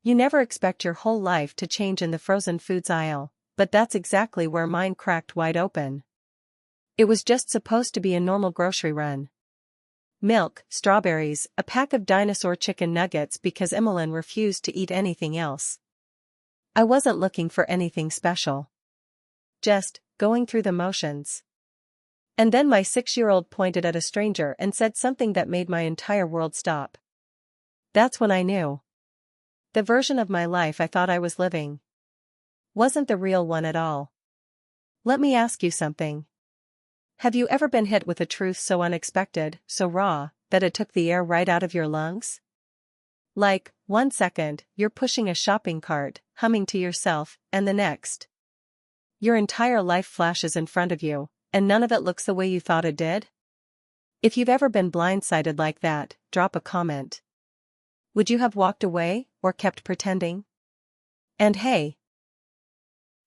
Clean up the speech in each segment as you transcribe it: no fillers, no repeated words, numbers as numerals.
You never expect your whole life to change in the frozen foods aisle, but that's exactly where mine cracked wide open. It was just supposed to be a normal grocery run. Milk, strawberries, a pack of dinosaur chicken nuggets because Emmeline refused to eat anything else. I wasn't looking for anything special. Just going through the motions. And then my 6-year-old pointed at a stranger and said something that made my entire world stop. That's when I knew. The version of my life I thought I was living wasn't the real one at all. Let me ask you something. Have you ever been hit with a truth so unexpected, so raw, that it took the air right out of your lungs? Like, 1 second, you're pushing a shopping cart, humming to yourself, and the next, your entire life flashes in front of you, and none of it looks the way you thought it did? If you've ever been blindsided like that, drop a comment. Would you have walked away, or kept pretending? And hey,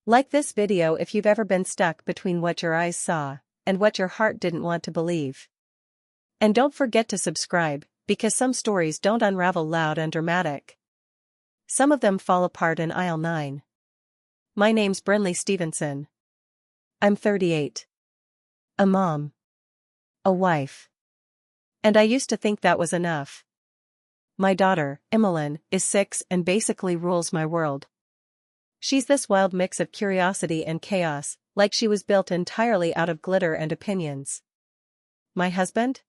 like this video if you've ever been stuck between what your eyes saw and what your heart didn't want to believe. And don't forget to subscribe, because some stories don't unravel loud and dramatic. Some of them fall apart in aisle 9. My name's Brynlee Stevenson. I'm 38. A mom. A wife. And I used to think that was enough. My daughter, Emmeline, is 6 and basically rules my world. She's this wild mix of curiosity and chaos, like she was built entirely out of glitter and opinions. My husband?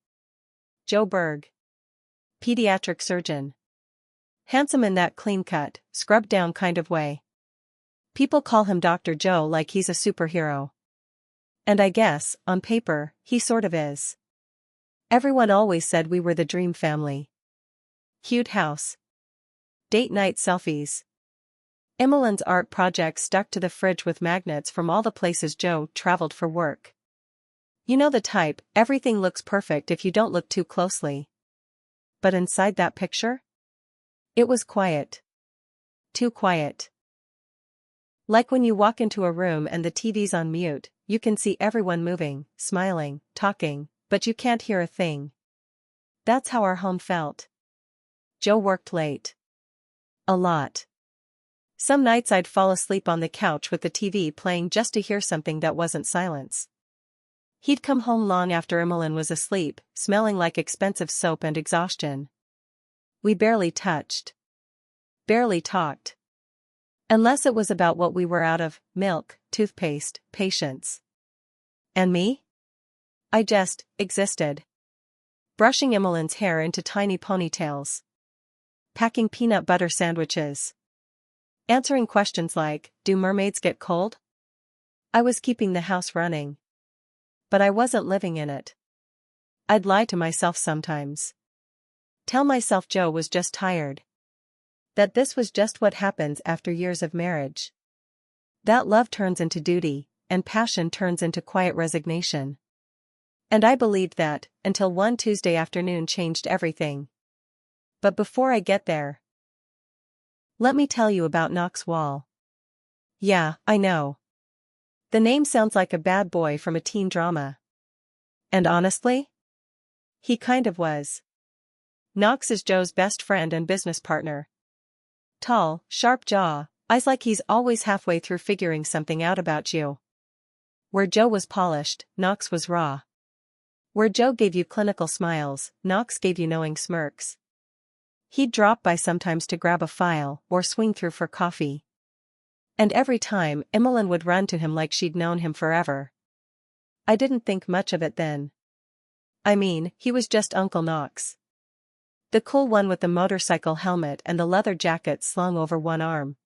Joe Berg. Pediatric surgeon. Handsome in that clean-cut, scrubbed-down kind of way. People call him Dr. Joe like he's a superhero. And I guess, on paper, he sort of is. Everyone always said we were the dream family. Cute house. Date night selfies. Emmeline's art projects stuck to the fridge with magnets from all the places Joe traveled for work. You know the type, everything looks perfect if you don't look too closely. But inside that picture? It was quiet. Too quiet. Like when you walk into a room and the TV's on mute, you can see everyone moving, smiling, talking, but you can't hear a thing. That's how our home felt. Joe worked late. A lot. Some nights I'd fall asleep on the couch with the TV playing just to hear something that wasn't silence. He'd come home long after Emmeline was asleep, smelling like expensive soap and exhaustion. We barely touched. Barely talked. Unless it was about what we were out of: milk, toothpaste, patience. And me? I just existed. Brushing Emmeline's hair into tiny ponytails. Packing peanut butter sandwiches. Answering questions like, do mermaids get cold? I was keeping the house running. But I wasn't living in it. I'd lie to myself sometimes. Tell myself Joe was just tired. That this was just what happens after years of marriage. That love turns into duty, and passion turns into quiet resignation. And I believed that, until one Tuesday afternoon changed everything. But before I get there, let me tell you about Knox Wall. Yeah, I know. The name sounds like a bad boy from a teen drama. And honestly, he kind of was. Knox is Joe's best friend and business partner. Tall, sharp jaw, eyes like he's always halfway through figuring something out about you. Where Joe was polished, Knox was raw. Where Joe gave you clinical smiles, Knox gave you knowing smirks. He'd drop by sometimes to grab a file or swing through for coffee. And every time, Emmeline would run to him like she'd known him forever. I didn't think much of it then. I mean, he was just Uncle Knox. The cool one with the motorcycle helmet and the leather jacket slung over one arm.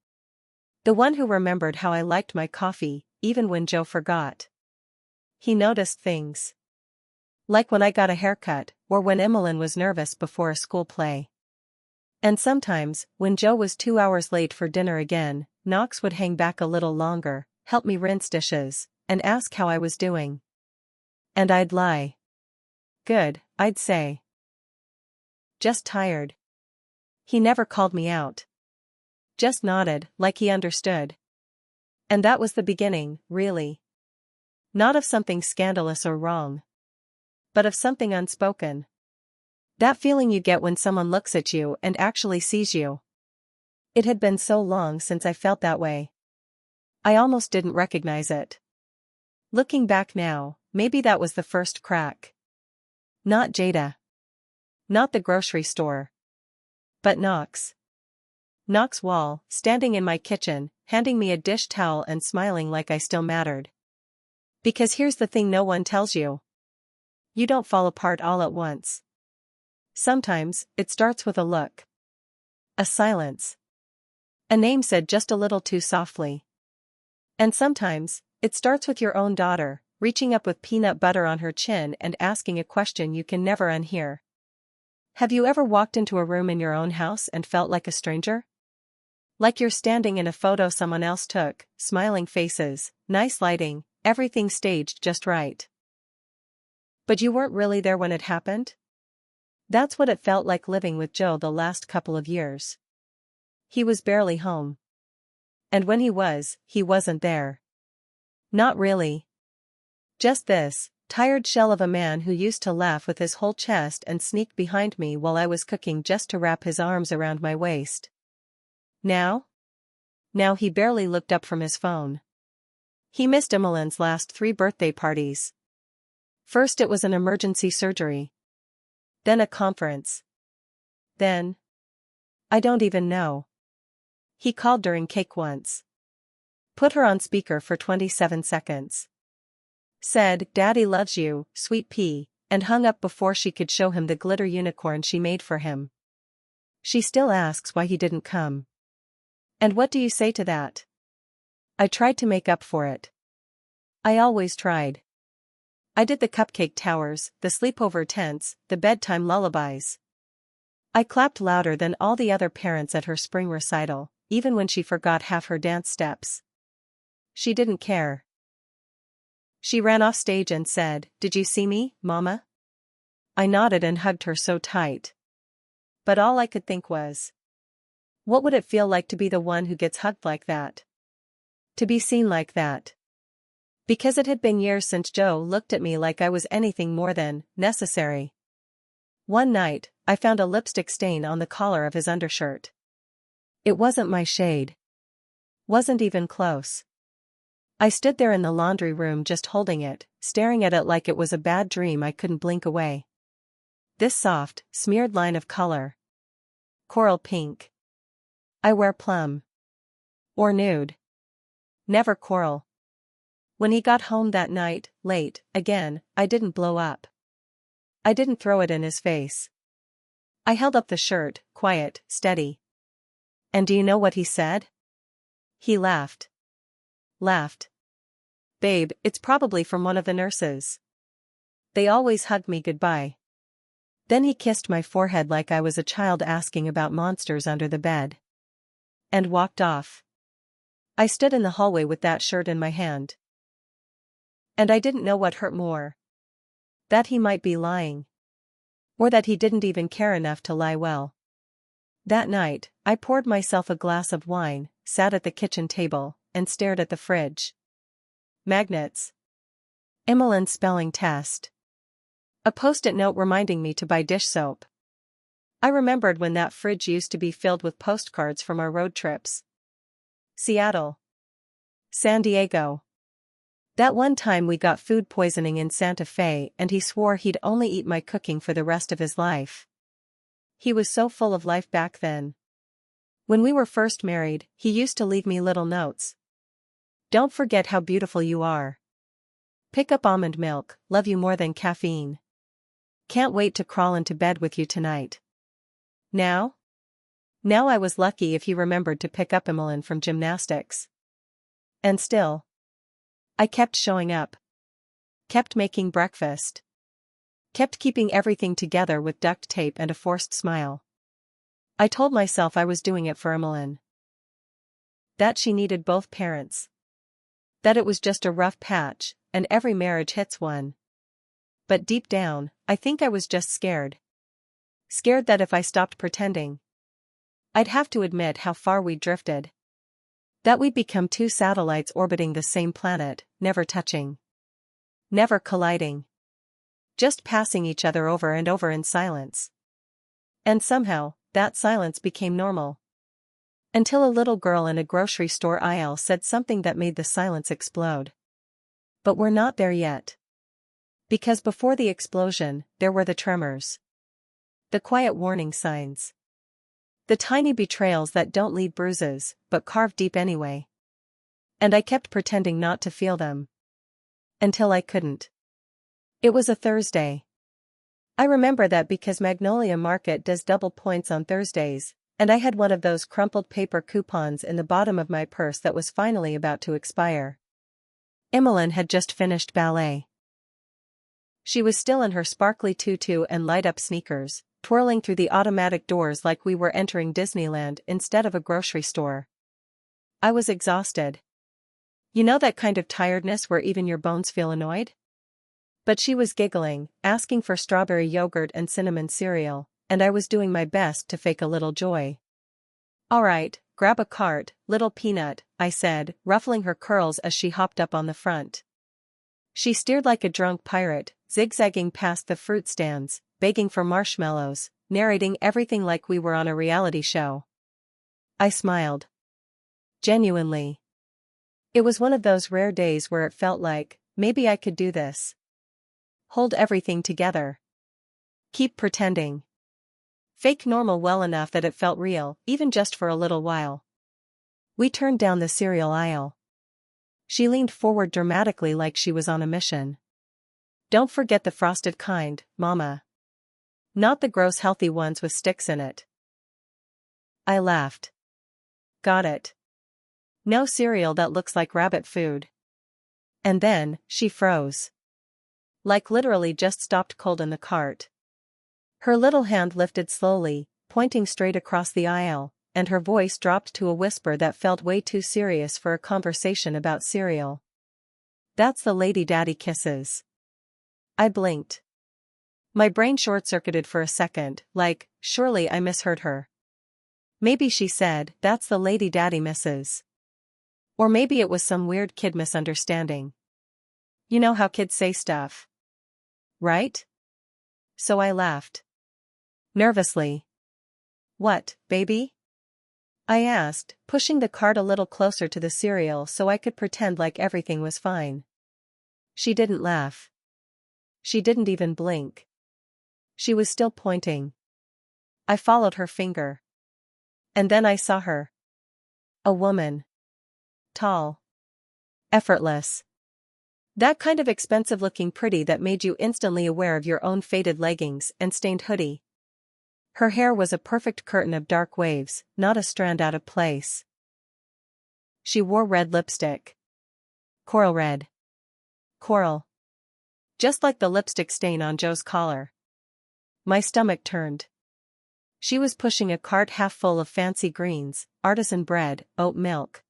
The one who remembered how I liked my coffee, even when Joe forgot. He noticed things. Like when I got a haircut, or when Emmeline was nervous before a school play. And sometimes, when Joe was 2 hours late for dinner again, Knox would hang back a little longer, help me rinse dishes, and ask how I was doing. And I'd lie. Good, I'd say. Just tired. He never called me out. Just nodded, like he understood. And that was the beginning, really. Not of something scandalous or wrong. But of something unspoken. That feeling you get when someone looks at you and actually sees you. It had been so long since I felt that way. I almost didn't recognize it. Looking back now, maybe that was the first crack. Not Jada. Not the grocery store. But Knox. Knox Wall, standing in my kitchen, handing me a dish towel and smiling like I still mattered. Because here's the thing no one tells you. You don't fall apart all at once. Sometimes, it starts with a look. A silence. A name said just a little too softly. And sometimes, it starts with your own daughter, reaching up with peanut butter on her chin and asking a question you can never unhear. Have you ever walked into a room in your own house and felt like a stranger? Like you're standing in a photo someone else took, smiling faces, nice lighting, everything staged just right. But you weren't really there when it happened? That's what it felt like living with Joe the last couple of years. He was barely home. And when he wasn't there. Not really. Just this tired shell of a man who used to laugh with his whole chest and sneak behind me while I was cooking just to wrap his arms around my waist. Now he barely looked up from his phone. He missed Emmeline's last 3 birthday parties. First it was an emergency surgery. Then a conference. Then, I don't even know. He called during cake once. Put her on speaker for 27 seconds. Said, "Daddy loves you, sweet pea," and hung up before she could show him the glitter unicorn she made for him. She still asks why he didn't come. And what do you say to that? I tried to make up for it. I always tried. I did the cupcake towers, the sleepover tents, the bedtime lullabies. I clapped louder than all the other parents at her spring recital, even when she forgot half her dance steps. She didn't care. She ran off stage and said, "Did you see me, Mama?" I nodded and hugged her so tight. But all I could think was, what would it feel like to be the one who gets hugged like that? To be seen like that? Because it had been years since Joe looked at me like I was anything more than necessary. One night, I found a lipstick stain on the collar of his undershirt. It wasn't my shade. Wasn't even close. I stood there in the laundry room just holding it, staring at it like it was a bad dream I couldn't blink away. This soft, smeared line of color. Coral pink. I wear plum. Or nude. Never coral. When he got home that night, late, again, I didn't blow up. I didn't throw it in his face. I held up the shirt, quiet, steady. And do you know what he said? He laughed. Laughed. "Babe, it's probably from one of the nurses. They always hug me goodbye." Then he kissed my forehead like I was a child asking about monsters under the bed. And walked off. I stood in the hallway with that shirt in my hand. And I didn't know what hurt more. That he might be lying. Or that he didn't even care enough to lie well. That night, I poured myself a glass of wine, sat at the kitchen table, and stared at the fridge. Magnets. Emmeline's spelling test. A post-it note reminding me to buy dish soap. I remembered when that fridge used to be filled with postcards from our road trips. Seattle. San Diego. That one time we got food poisoning in Santa Fe and he swore he'd only eat my cooking for the rest of his life. He was so full of life back then. When we were first married, he used to leave me little notes. "Don't forget how beautiful you are. Pick up almond milk, love you more than caffeine. Can't wait to crawl into bed with you tonight." Now I was lucky if he remembered to pick up Emmeline from gymnastics. And still, I kept showing up. Kept making breakfast. Kept keeping everything together with duct tape and a forced smile. I told myself I was doing it for Emmeline. That she needed both parents. That it was just a rough patch, and every marriage hits one. But deep down, I think I was just scared. Scared that if I stopped pretending, I'd have to admit how far we'd drifted. That we'd become 2 satellites orbiting the same planet, never touching. Never colliding. Just passing each other over and over in silence. And somehow, that silence became normal. Until a little girl in a grocery store aisle said something that made the silence explode. But we're not there yet. Because before the explosion, there were the tremors. The quiet warning signs. The tiny betrayals that don't leave bruises, but carve deep anyway. And I kept pretending not to feel them. Until I couldn't. It was a Thursday. I remember that because Magnolia Market does double points on Thursdays, and I had one of those crumpled paper coupons in the bottom of my purse that was finally about to expire. Emmeline had just finished ballet. She was still in her sparkly tutu and light-up sneakers, twirling through the automatic doors like we were entering Disneyland instead of a grocery store. I was exhausted. You know that kind of tiredness where even your bones feel annoyed? But she was giggling, asking for strawberry yogurt and cinnamon cereal, and I was doing my best to fake a little joy. "All right, grab a cart, little peanut," I said, ruffling her curls as she hopped up on the front. She steered like a drunk pirate, zigzagging past the fruit stands, begging for marshmallows, narrating everything like we were on a reality show. I smiled. Genuinely. It was one of those rare days where it felt like, maybe I could do this. Hold everything together. Keep pretending. Fake normal well enough that it felt real, even just for a little while. We turned down the cereal aisle. She leaned forward dramatically like she was on a mission. "Don't forget the frosted kind, Mama. Not the gross healthy ones with sticks in it." I laughed. "Got it. No cereal that looks like rabbit food." And then, she froze. Like literally just stopped cold in the cart. Her little hand lifted slowly, pointing straight across the aisle, and her voice dropped to a whisper that felt way too serious for a conversation about cereal. "That's the Lady Daddy kisses." I blinked. My brain short-circuited for a second, like, surely I misheard her. Maybe she said, "That's the Lady Daddy misses." Or maybe it was some weird kid misunderstanding. You know how kids say stuff. Right? So I laughed. Nervously. "What, baby?" I asked, pushing the cart a little closer to the cereal so I could pretend like everything was fine. She didn't laugh. She didn't even blink. She was still pointing. I followed her finger. And then I saw her. A woman. Tall. Effortless. That kind of expensive-looking pretty that made you instantly aware of your own faded leggings and stained hoodie. Her hair was a perfect curtain of dark waves, not a strand out of place. She wore red lipstick. Coral red. Coral. Just like the lipstick stain on Joe's collar. My stomach turned. She was pushing a cart half full of fancy greens, artisan bread, oat milk.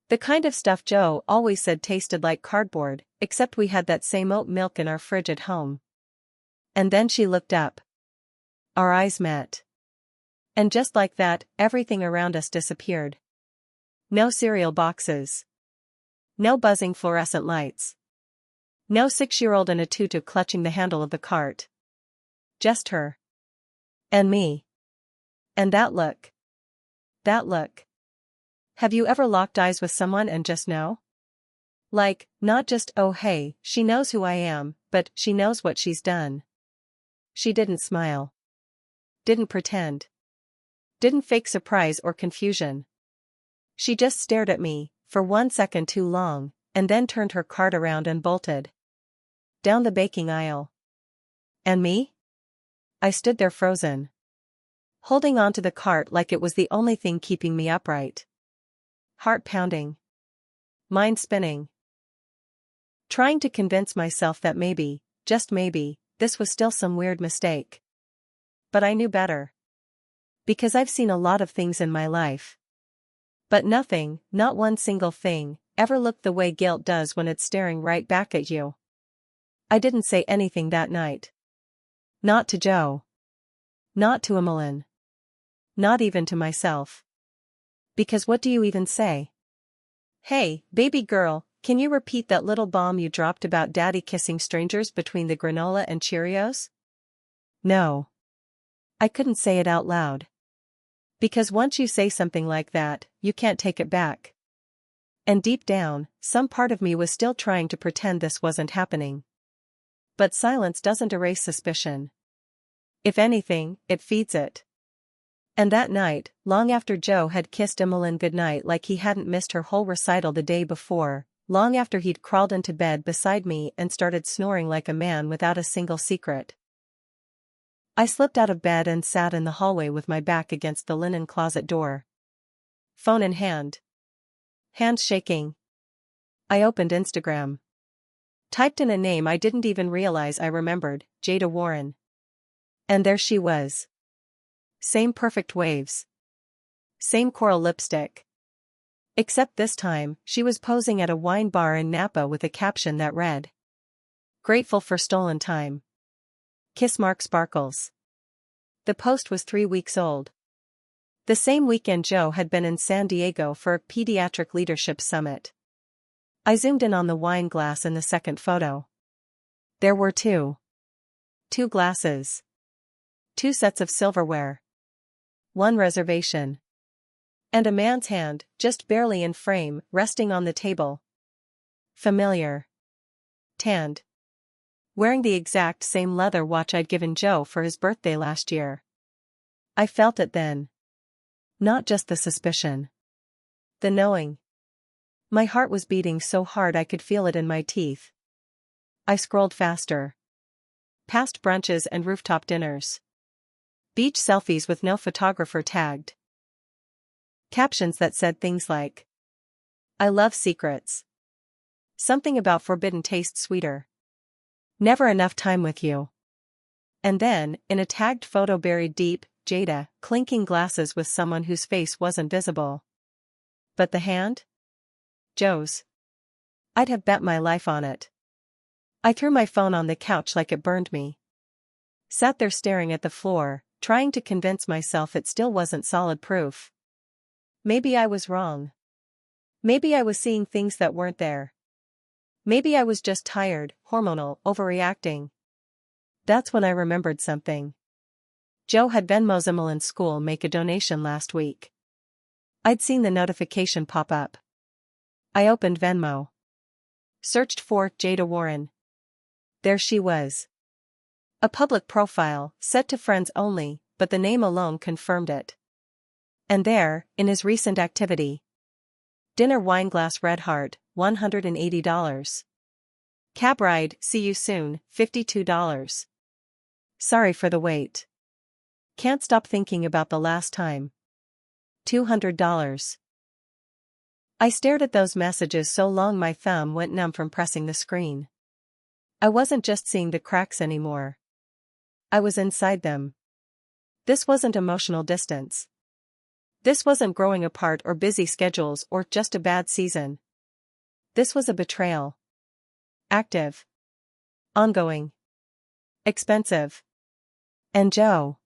The kind of stuff Joe always said tasted like cardboard, except we had that same oat milk in our fridge at home. And then she looked up. Our eyes met. And just like that, everything around us disappeared. No cereal boxes. No buzzing fluorescent lights. No 6-year-old in a tutu clutching the handle of the cart. Just her. And me. And that look. That look. Have you ever locked eyes with someone and just know? Like, not just, oh hey, she knows who I am, but she knows what she's done. She didn't smile. Didn't pretend. Didn't fake surprise or confusion. She just stared at me, for 1 second too long, and then turned her cart around and bolted. Down the baking aisle. And me? I stood there frozen. Holding onto the cart like it was the only thing keeping me upright. Heart pounding. Mind spinning. Trying to convince myself that maybe, just maybe, this was still some weird mistake. But I knew better. Because I've seen a lot of things in my life. But nothing, not one single thing, ever looked the way guilt does when it's staring right back at you. I didn't say anything that night. Not to Joe. Not to Emmeline. Not even to myself. Because what do you even say? Hey, baby girl, can you repeat that little bomb you dropped about daddy kissing strangers between the granola and Cheerios? No. I couldn't say it out loud. Because once you say something like that, you can't take it back. And deep down, some part of me was still trying to pretend this wasn't happening. But silence doesn't erase suspicion. If anything, it feeds it. And that night, long after Joe had kissed Emmeline goodnight like he hadn't missed her whole recital the day before, long after he'd crawled into bed beside me and started snoring like a man without a single secret, I slipped out of bed and sat in the hallway with my back against the linen closet door. Phone in hand. Hands shaking. I opened Instagram. Typed in a name I didn't even realize I remembered, Jada Warren. And there she was. Same perfect waves. Same coral lipstick. Except this time, she was posing at a wine bar in Napa with a caption that read, "Grateful for stolen time. Kiss mark sparkles." The post was 3 weeks old. The same weekend Joe had been in San Diego for a pediatric leadership summit. I zoomed in on the wine glass in the second photo. There were two glasses. 2 sets of silverware. 1 reservation. And a man's hand, just barely in frame, resting on the table. Familiar. Tanned. Wearing the exact same leather watch I'd given Joe for his birthday last year. I felt it then. Not just the suspicion. The knowing. My heart was beating so hard I could feel it in my teeth. I scrolled faster. Past brunches and rooftop dinners. Beach selfies with no photographer tagged. Captions that said things like, "I love secrets. Something about forbidden tastes sweeter. Never enough time with you." And then, in a tagged photo buried deep, Jada, clinking glasses with someone whose face wasn't visible. But the hand? Joe's. I'd have bet my life on it. I threw my phone on the couch like it burned me. Sat there staring at the floor, trying to convince myself it still wasn't solid proof. Maybe I was wrong. Maybe I was seeing things that weren't there. Maybe I was just tired, hormonal, overreacting. That's when I remembered something. Joe had Venmo's Emmeline's school make a donation last week. I'd seen the notification pop up. I opened Venmo. Searched for Jada Warren. There she was. A public profile, set to friends only, but the name alone confirmed it. And there, in his recent activity. Dinner wineglass red heart, $180. Cab ride, see you soon, $52. Sorry for the wait. Can't stop thinking about the last time. $200. I stared at those messages so long my thumb went numb from pressing the screen. I wasn't just seeing the cracks anymore. I was inside them. This wasn't emotional distance. This wasn't growing apart or busy schedules or just a bad season. This was a betrayal. Active. Ongoing. Expensive. And Joe.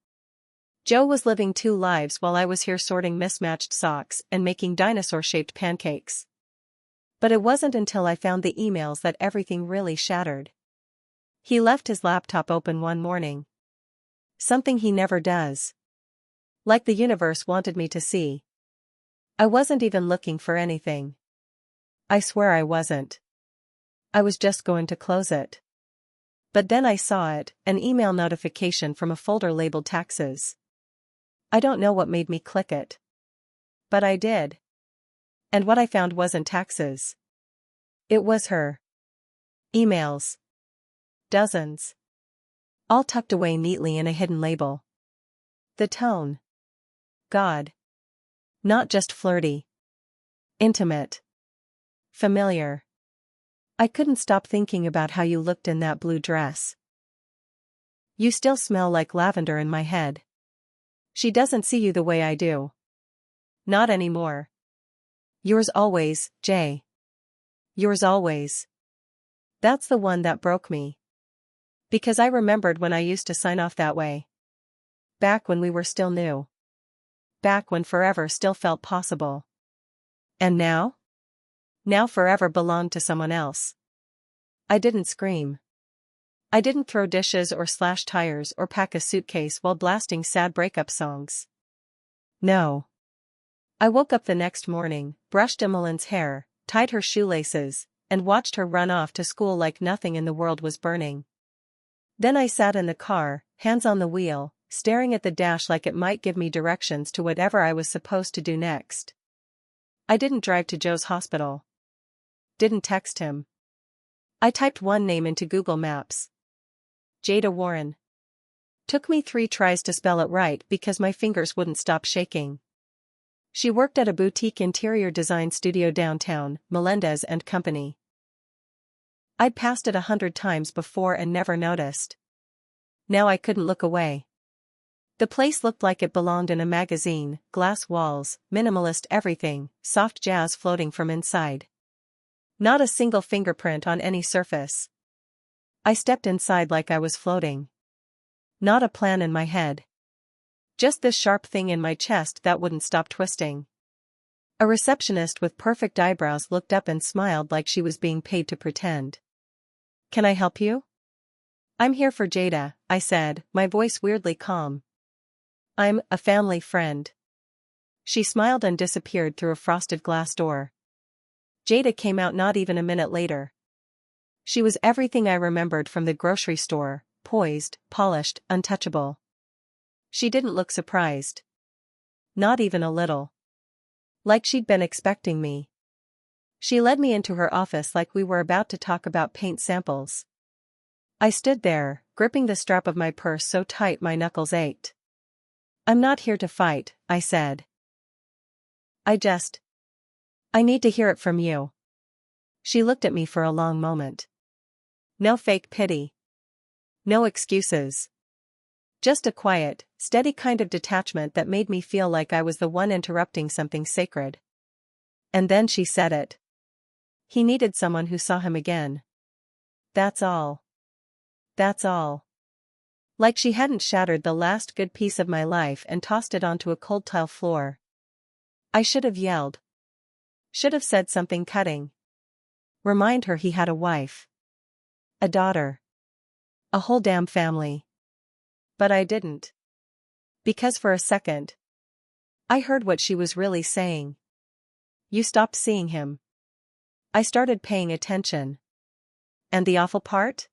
Joe was living 2 lives while I was here sorting mismatched socks and making dinosaur-shaped pancakes. But it wasn't until I found the emails that everything really shattered. He left his laptop open one morning. Something he never does. Like the universe wanted me to see. I wasn't even looking for anything. I swear I wasn't. I was just going to close it. But then I saw it, an email notification from a folder labeled taxes. I don't know what made me click it. But I did. And what I found wasn't taxes. It was her. Emails. Dozens. All tucked away neatly in a hidden label. The tone. God. Not just flirty. Intimate. Familiar. I couldn't stop thinking about how you looked in that blue dress. You still smell like lavender in my head. She doesn't see you the way I do. Not anymore. Yours always, Jay. Yours always. That's the one that broke me. Because I remembered when I used to sign off that way. Back when we were still new. Back when forever still felt possible. And now? Now forever belonged to someone else. I didn't scream. I didn't throw dishes or slash tires or pack a suitcase while blasting sad breakup songs. No. I woke up the next morning, brushed Emmeline's hair, tied her shoelaces, and watched her run off to school like nothing in the world was burning. Then I sat in the car, hands on the wheel, staring at the dash like it might give me directions to whatever I was supposed to do next. I didn't drive to Joe's hospital. Didn't text him. I typed one name into Google Maps. Jada Warren. Took me 3 tries to spell it right because my fingers wouldn't stop shaking. She worked at a boutique interior design studio downtown, Melendez and Company. I'd passed it 100 times before and never noticed. Now I couldn't look away. The place looked like it belonged in a magazine, glass walls, minimalist everything, soft jazz floating from inside. Not a single fingerprint on any surface. I stepped inside like I was floating. Not a plan in my head. Just this sharp thing in my chest that wouldn't stop twisting. A receptionist with perfect eyebrows looked up and smiled like she was being paid to pretend. "Can I help you?" "I'm here for Jada," I said, my voice weirdly calm. "I'm a family friend." She smiled and disappeared through a frosted glass door. Jada came out not even a minute later. She was everything I remembered from the grocery store, poised, polished, untouchable. She didn't look surprised. Not even a little. Like she'd been expecting me. She led me into her office like we were about to talk about paint samples. I stood there, gripping the strap of my purse so tight my knuckles ached. "I'm not here to fight," I said. I need to hear it from you." She looked at me for a long moment. No fake pity. No excuses. Just a quiet, steady kind of detachment that made me feel like I was the one interrupting something sacred. And then she said it. He needed someone who saw him again. That's all. That's all. Like she hadn't shattered the last good piece of my life and tossed it onto a cold tile floor. I should have yelled. Should have said something cutting. Remind her he had a wife. A daughter. A whole damn family. But I didn't. Because for a second, I heard what she was really saying. You stopped seeing him. I started paying attention. And the awful part?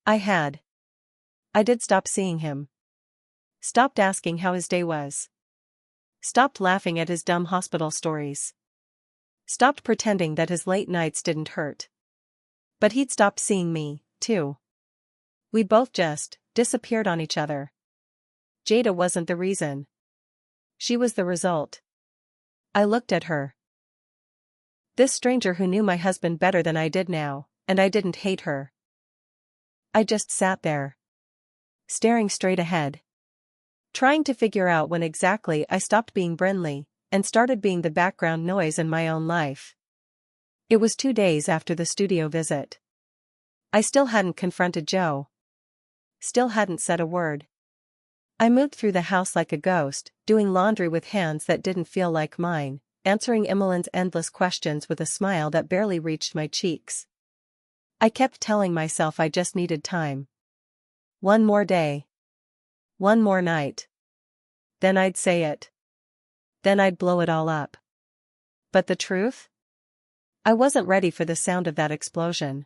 I did stop seeing him. Stopped asking how his day was. Stopped laughing at his dumb hospital stories. Stopped pretending that his late nights didn't hurt. But he'd stopped seeing me, too. We both just disappeared on each other. Jada wasn't the reason. She was the result. I looked at her. This stranger who knew my husband better than I did now, and I didn't hate her. I just sat there. Staring straight ahead. Trying to figure out when exactly I stopped being Brynlee, and started being the background noise in my own life. It was 2 days after the studio visit. I still hadn't confronted Joe. Still hadn't said a word. I moved through the house like a ghost, doing laundry with hands that didn't feel like mine, answering Emmeline's endless questions with a smile that barely reached my cheeks. I kept telling myself I just needed time. One more day. One more night. Then I'd say it. Then I'd blow it all up. But the truth? I wasn't ready for the sound of that explosion.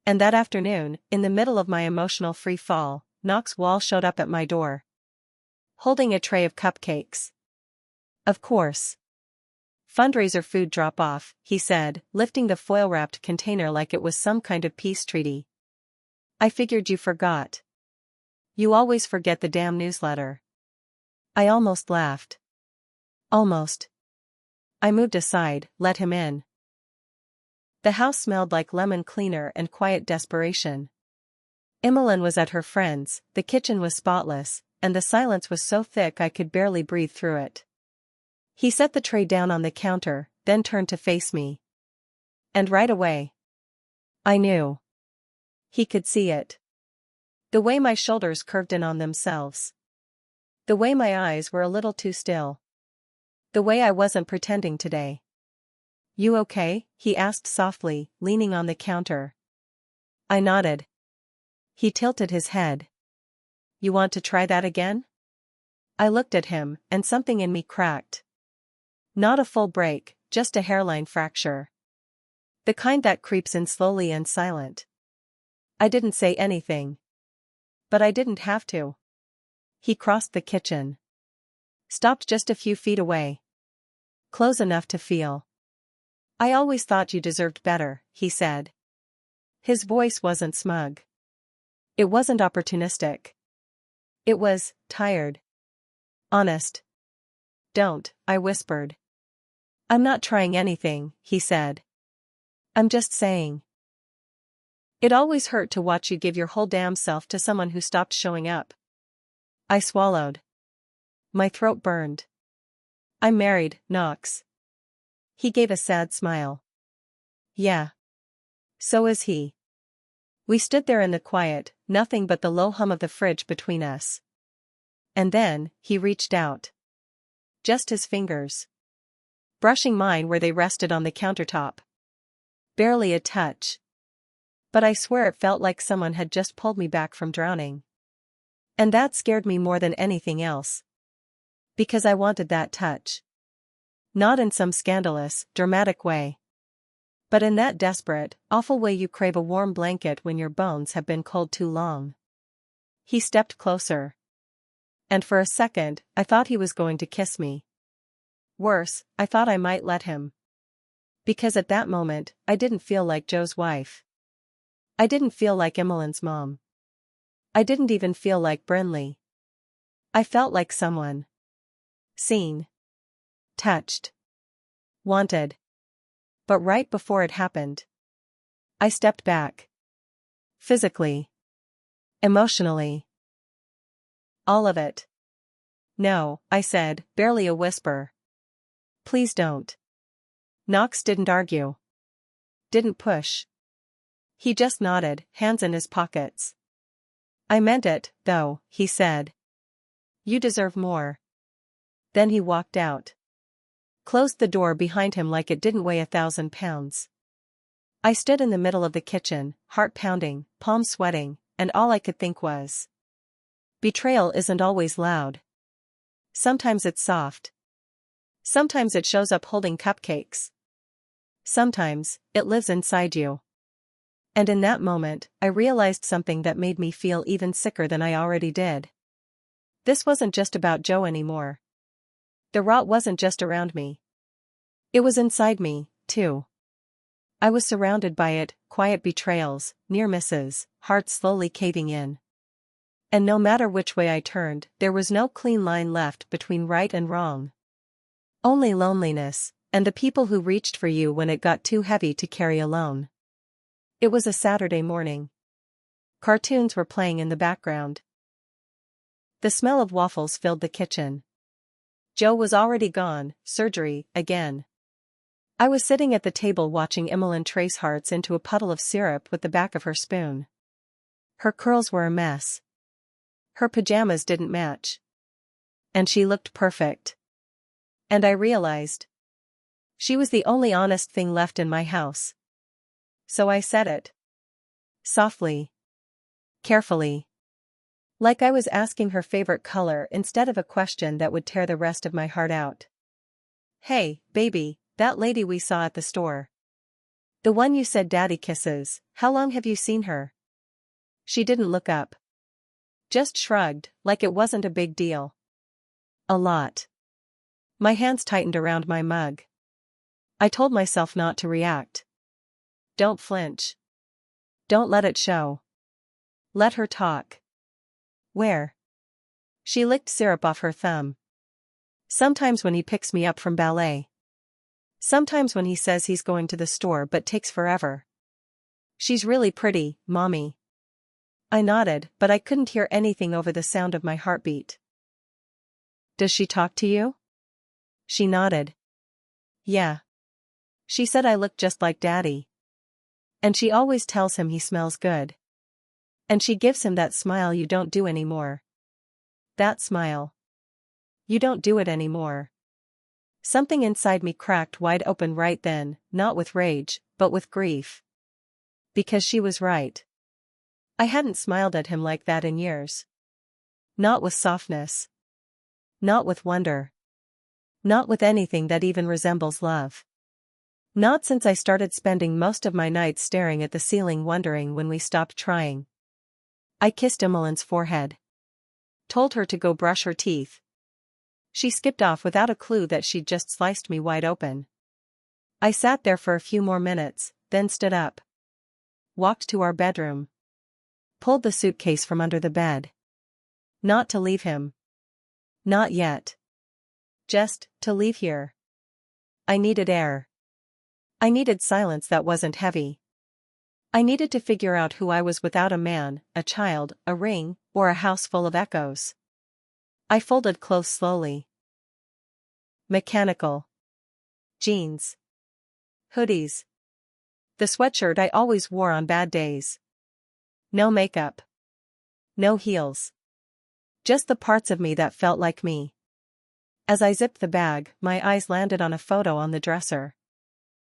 And that afternoon, in the middle of my emotional free fall, Knox Wall showed up at my door. Holding a tray of cupcakes. Of course. Fundraiser food drop-off, he said, lifting the foil-wrapped container like it was some kind of peace treaty. I figured you forgot. You always forget the damn newsletter. I almost laughed. Almost. I moved aside, let him in. The house smelled like lemon cleaner and quiet desperation. Emmeline was at her friend's, the kitchen was spotless, and the silence was so thick I could barely breathe through it. He set the tray down on the counter, then turned to face me. And right away. I knew. He could see it. The way my shoulders curved in on themselves. The way my eyes were a little too still. The way I wasn't pretending today. You okay? He asked softly, leaning on the counter. I nodded. He tilted his head. You want to try that again? I looked at him, and something in me cracked. Not a full break, just a hairline fracture. The kind that creeps in slowly and silent. I didn't say anything. But I didn't have to. He crossed the kitchen. Stopped just a few feet away. Close enough to feel. I always thought you deserved better, he said. His voice wasn't smug. It wasn't opportunistic. It was tired. Honest. Don't, I whispered. I'm not trying anything, he said. I'm just saying. It always hurt to watch you give your whole damn self to someone who stopped showing up. I swallowed. My throat burned. I'm married, Knox. He gave a sad smile. Yeah. So is he. We stood there in the quiet, nothing but the low hum of the fridge between us. And then, he reached out. Just his fingers. Brushing mine where they rested on the countertop. Barely a touch. But I swear it felt like someone had just pulled me back from drowning. And that scared me more than anything else. Because I wanted that touch. Not in some scandalous, dramatic way. But in that desperate, awful way you crave a warm blanket when your bones have been cold too long. He stepped closer. And for a second, I thought he was going to kiss me. Worse, I thought I might let him. Because at that moment, I didn't feel like Joe's wife. I didn't feel like Emmeline's mom. I didn't even feel like Brynlee. I felt like someone. Seen. Touched. Wanted. But right before it happened, I stepped back. Physically. Emotionally. All of it. No, I said, barely a whisper. Please don't. Knox didn't argue. Didn't push. He just nodded, hands in his pockets. I meant it, though, he said. You deserve more. Then he walked out. Closed the door behind him like it didn't weigh 1,000 pounds. I stood in the middle of the kitchen, heart pounding, palms sweating, and all I could think was. Betrayal isn't always loud. Sometimes it's soft. Sometimes it shows up holding cupcakes. Sometimes, it lives inside you. And in that moment, I realized something that made me feel even sicker than I already did. This wasn't just about Joe anymore. The rot wasn't just around me. It was inside me, too. I was surrounded by it, quiet betrayals, near misses, hearts slowly caving in. And no matter which way I turned, there was no clean line left between right and wrong. Only loneliness, and the people who reached for you when it got too heavy to carry alone. It was a Saturday morning. Cartoons were playing in the background. The smell of waffles filled the kitchen. Joe was already gone, surgery, again. I was sitting at the table watching Emmeline trace hearts into a puddle of syrup with the back of her spoon. Her curls were a mess. Her pajamas didn't match. And she looked perfect. And I realized. She was the only honest thing left in my house. So I said it. Softly. Carefully. Like I was asking her favorite color instead of a question that would tear the rest of my heart out. Hey, baby, that lady we saw at the store. The one you said daddy kisses, how long have you seen her? She didn't look up. Just shrugged, like it wasn't a big deal. A lot. My hands tightened around my mug. I told myself not to react. Don't flinch. Don't let it show. Let her talk. Where? She licked syrup off her thumb. Sometimes when he picks me up from ballet. Sometimes when he says he's going to the store but takes forever. She's really pretty, Mommy. I nodded, but I couldn't hear anything over the sound of my heartbeat. Does she talk to you? She nodded. Yeah. She said I look just like Daddy. And she always tells him he smells good. And she gives him that smile you don't do anymore. That smile. You don't do it anymore. Something inside me cracked wide open right then, not with rage, but with grief. Because she was right. I hadn't smiled at him like that in years. Not with softness. Not with wonder. Not with anything that even resembles love. Not since I started spending most of my nights staring at the ceiling wondering when we stopped trying. I kissed Emmeline's forehead. Told her to go brush her teeth. She skipped off without a clue that she'd just sliced me wide open. I sat there for a few more minutes, then stood up. Walked to our bedroom. Pulled the suitcase from under the bed. Not to leave him. Not yet. Just to leave here. I needed air. I needed silence that wasn't heavy. I needed to figure out who I was without a man, a child, a ring, or a house full of echoes. I folded clothes slowly. Mechanical. Jeans. Hoodies. The sweatshirt I always wore on bad days. No makeup. No heels. Just the parts of me that felt like me. As I zipped the bag, my eyes landed on a photo on the dresser.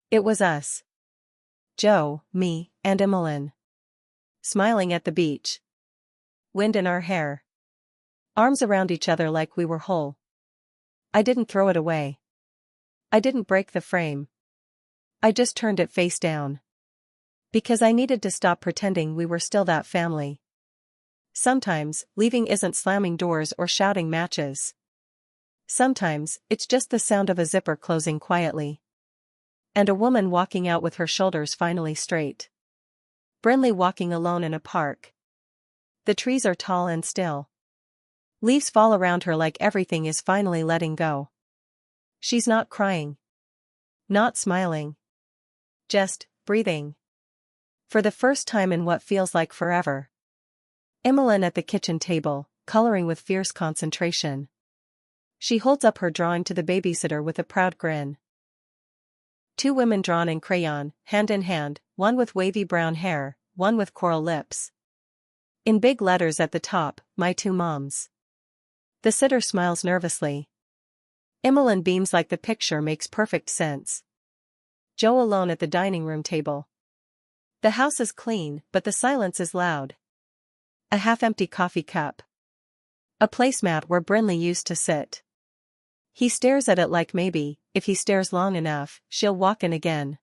It was us. Joe, me, and Emmeline. Smiling at the beach. Wind in our hair. Arms around each other like we were whole. I didn't throw it away. I didn't break the frame. I just turned it face down. Because I needed to stop pretending we were still that family. Sometimes, leaving isn't slamming doors or shouting matches. Sometimes, it's just the sound of a zipper closing quietly. And a woman walking out with her shoulders finally straight. Brynlee walking alone in a park. The trees are tall and still. Leaves fall around her like everything is finally letting go. She's not crying. Not smiling. Just breathing. For the first time in what feels like forever. Emmeline at the kitchen table, coloring with fierce concentration. She holds up her drawing to the babysitter with a proud grin. Two women drawn in crayon, hand in hand, one with wavy brown hair, one with coral lips. In big letters at the top, my two moms. The sitter smiles nervously. Emmeline beams like the picture makes perfect sense. Joe alone at the dining room table. The house is clean, but the silence is loud. A half-empty coffee cup. A placemat where Brynlee used to sit. He stares at it like maybe, if he stares long enough, she'll walk in again.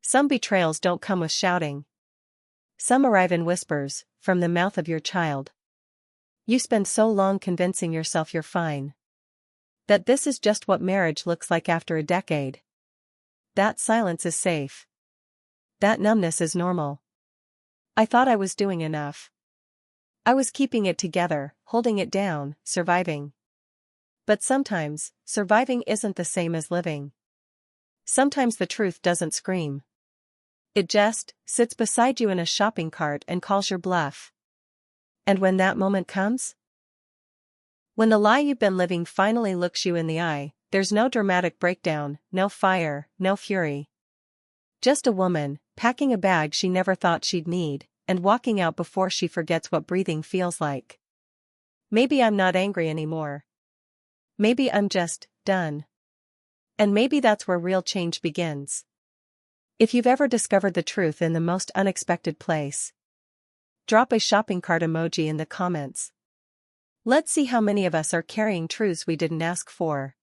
Some betrayals don't come with shouting. Some arrive in whispers, from the mouth of your child. You spend so long convincing yourself you're fine. That this is just what marriage looks like after a decade. That silence is safe. That numbness is normal. I thought I was doing enough. I was keeping it together, holding it down, surviving. But sometimes, surviving isn't the same as living. Sometimes the truth doesn't scream. It just sits beside you in a shopping cart and calls your bluff. And when that moment comes? When the lie you've been living finally looks you in the eye, there's no dramatic breakdown, no fire, no fury. Just a woman, packing a bag she never thought she'd need, and walking out before she forgets what breathing feels like. Maybe I'm not angry anymore. Maybe I'm just done. And maybe that's where real change begins. If you've ever discovered the truth in the most unexpected place, drop a shopping cart emoji in the comments. Let's see how many of us are carrying truths we didn't ask for.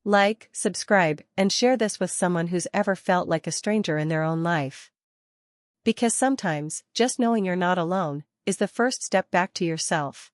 Like, subscribe, and share this with someone who's ever felt like a stranger in their own life. Because sometimes, just knowing you're not alone, is the first step back to yourself.